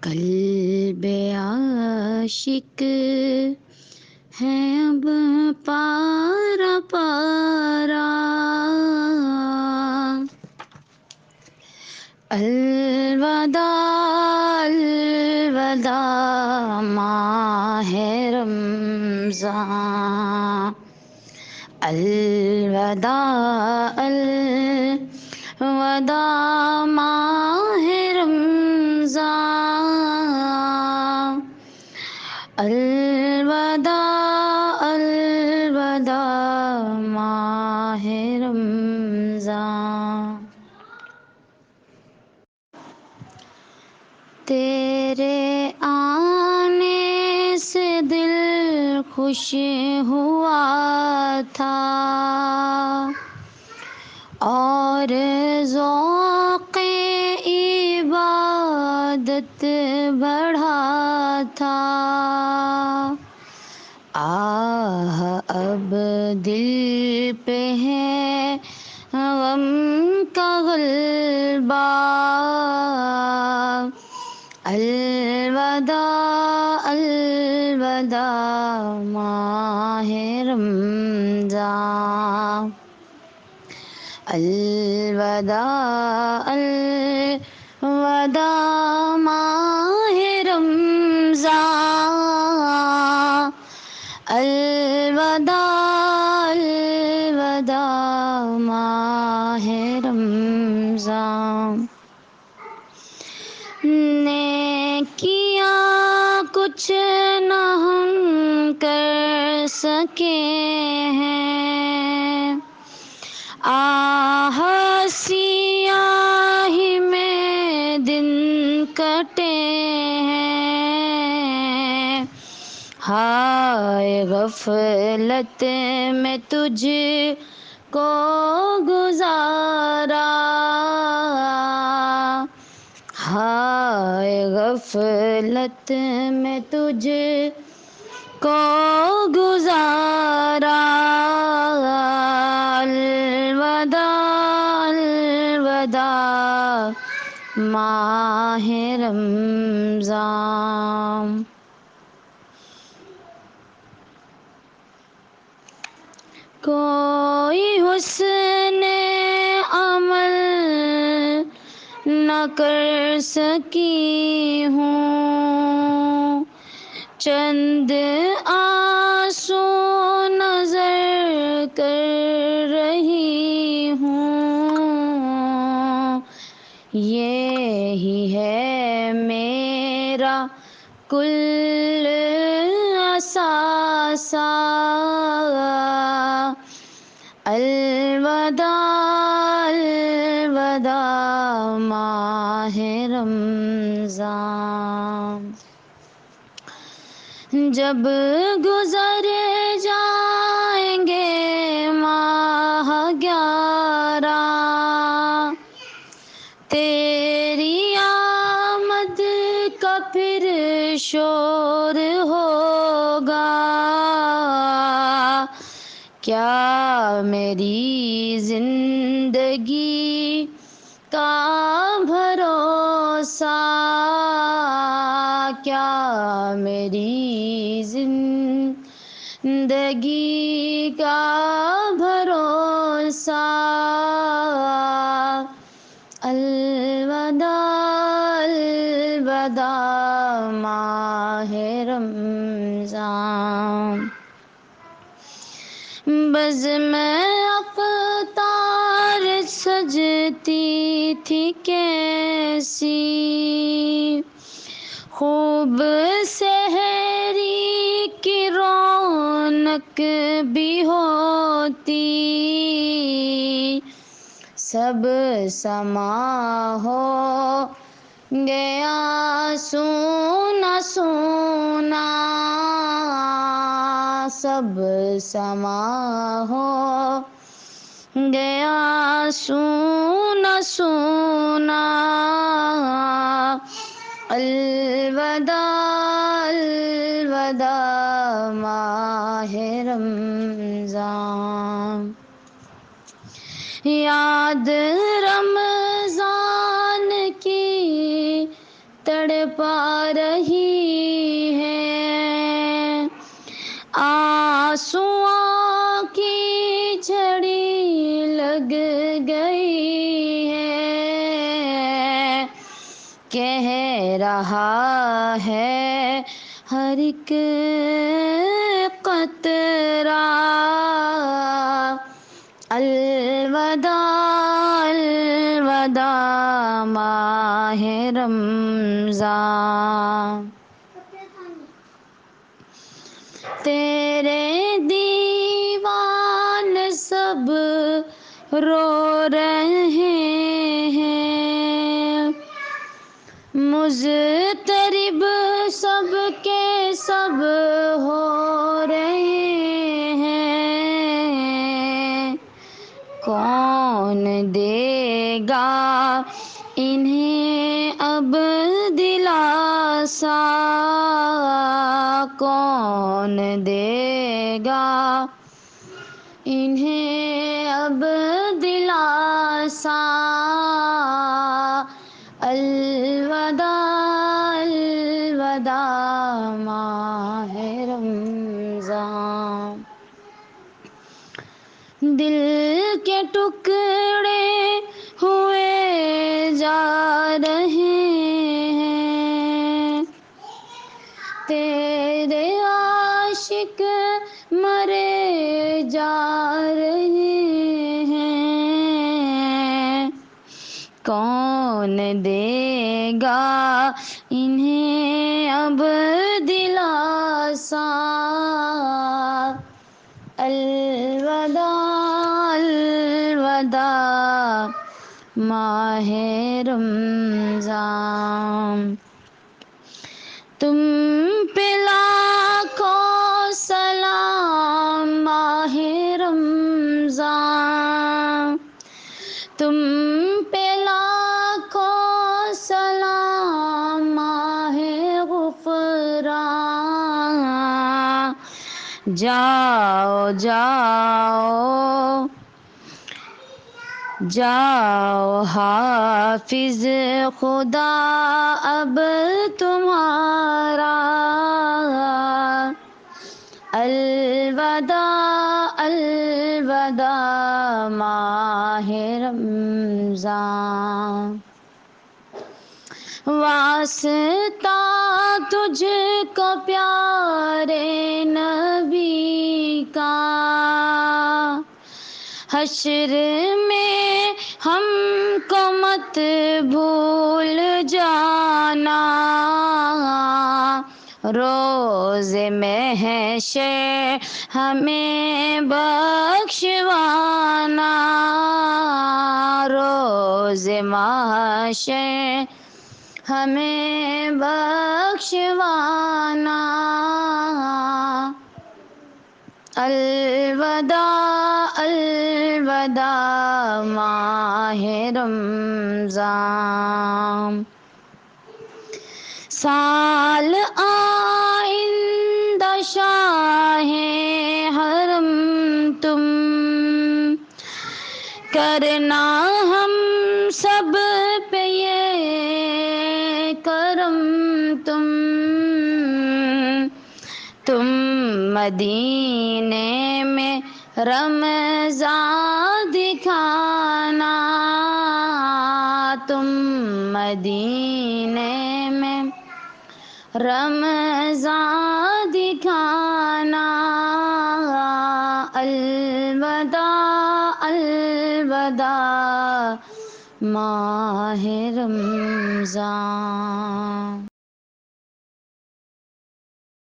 قلب عاشق ہے اب پارا پارا، الوداع الوداع ماہ رمضان، الوداع الوداع ماہ رمضان، الوداع الوداع ماہ رمضان۔ تیرے آنے سے دل خوش ہوا تھا اور ذوق عبادت بڑھا تھا، آہ اب دل پہ ہے غم کا غلبہ، الوداع الوداع ماہ رمضان، الوداع الوداع ماہ رمضان، الوداع الوداع ماہ رمضان۔ نیکیاں کچھ نہ ہم کر سکے ہیں، آہ سیاہی میں دن کٹے ہیں، ہائے غفلت میں تجھ کو گزارا، ہائے غفلت میں تجھ کو گزارا، الوداع الوداع ماہ رمضان۔ کوئی حسن عمل نہ کر سکی ہوں، چند آنسو نظر کر رہی ہوں، یہی ہے میرا کل اثاثہ، الوداع الوداع ماہ رمضان۔ جب گزر جائیں گے ماہ 11، تیری آمد کا پھر شور ہوگا، کیا میری زندگی کا بھروسہ، کیا میری زندگی کا بھروسہ، الوداع الوداع ماہ رمضان۔ بزم اقطار سجتی تھی کیسی، خوب سحری کی رونق بھی ہوتی، سب سما ہو گیا سونا سونا، سب سما ہو گیا سونا سونا، الوداع الوداع ماہ رمضان۔ یاد رمضان کی تڑپا رہی ہے، آنسواں کی جھڑی لگ گئی ہے، کہہ رہا ہے ہر ایک قطرہ الوداع الوداع ماہ رمضان۔ تیرے دیوان سب رو رہے ہیں، مضطرب سب کے سب ہو رہے ہیں، کون دے گا انہیں اب دلاسا، کون دے گا انہیں اب دلاسا، الوداع الوداع ماہ رمضان۔ دل کے ٹکڑے ہوئے جا رہے ہیں، تیرے عاشق مرے جا رہے ہیں، کون دے گا انہیں اب دلاسا، الوداع الوداع ماہ رمضان۔ تم پہ لاکھوں سلام ماہ رمضان، تم پہ لاکھوں سلام ماہ غفران۔ جاؤ جاؤ جاؤ حافظ خدا اب تمہارا، الوداع الوداع ماہ رمضان۔ واسطہ تجھ کو پیارے نبی کا، حشر میں ہم کو مت بھول جانا، روز محشر ہمیں بخشوانا، روز محشر ہمیں بخشوانا، الوداع الوداع ماہ رمضان۔ سال آئندہ شاہ حرم تم، کرنا ہم سب پہ یہ کرم تم مدینے میں رمضان دکھانا، تم مدینے میں رمضان دکھانا، الوداع الوداع ماہ رمضان۔